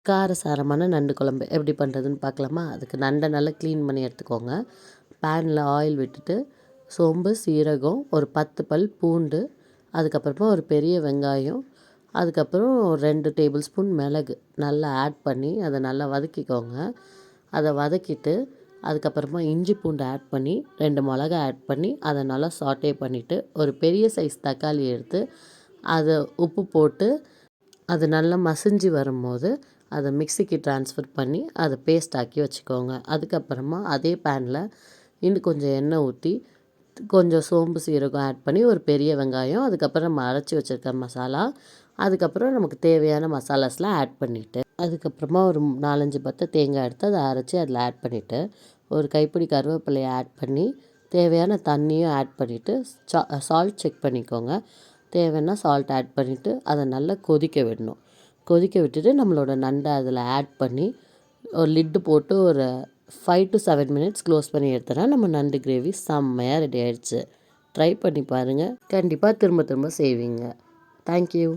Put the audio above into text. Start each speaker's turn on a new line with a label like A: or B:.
A: காரசாரமான நண்டு குழம்பு எப்படி பண்ணுறதுன்னு பார்க்கலாமா? அதுக்கு நண்டை நல்லா க்ளீன் பண்ணி எடுத்துக்கோங்க. பேனில் ஆயில் விட்டுட்டு சோம்பு, சீரகம், ஒரு 10 பல் பூண்டு, அதுக்கப்புறமா ஒரு பெரிய வெங்காயம், அதுக்கப்புறம் 2 டேபிள் ஸ்பூன் மிளகு நல்லா ஆட் பண்ணி அதை நல்லா வதக்கிக்கோங்க. அதை வதக்கிட்டு அதுக்கப்புறமா இஞ்சி பூண்டு ஆட் பண்ணி 2 மிளகா ஆட் பண்ணி அதை நல்லா சாட்டே பண்ணிவிட்டு ஒரு பெரிய சைஸ் தக்காளி எடுத்து அதை உப்பு போட்டு அது நல்லா மசிஞ்சு வரும்போது அதை மிக்சிக்கு ட்ரான்ஸ்ஃபர் பண்ணி அதை பேஸ்ட் ஆக்கி வச்சுக்கோங்க. அதுக்கப்புறமா அதே பேனில் இன்னும் கொஞ்சம் எண்ணெய் ஊற்றி கொஞ்சம் சோம்பு, சீரகம் ஆட் பண்ணி ஒரு பெரிய வெங்காயம், அதுக்கப்புறம் நம்ம அரைச்சி வச்சுருக்க மசாலா, அதுக்கப்புறம் நமக்கு தேவையான மசாலாஸ்லாம் ஆட் பண்ணிவிட்டு அதுக்கப்புறமா ஒரு 4-5 பத்தை தேங்காய் எடுத்து அதை அரைச்சி அதில் ஆட் பண்ணிவிட்டு ஒரு கைப்பிடி கருவேப்பிலையை ஆட் பண்ணி தேவையான தண்ணியும் ஆட் பண்ணிவிட்டு சால்ட் செக் பண்ணிக்கோங்க. தேவைன்னா சால்ட் ஆட் பண்ணிவிட்டு அதை நல்லா கொதிக்க விடணும். கொதிக்க விட்டுட்டு நம்மளோட நண்டை அதில் ஆட் பண்ணி ஒரு லிட்டு போட்டு ஒரு 5 to 7 மினிட்ஸ் க்ளோஸ் பண்ணி எடுத்தோன்னா நம்ம நண்டு கிரேவி செம்மையாக ரெடி ஆயிடுச்சு. ட்ரை பண்ணி பாருங்கள். கண்டிப்பாக திரும்ப திரும்ப செய்வீங்க. தேங்க்யூ.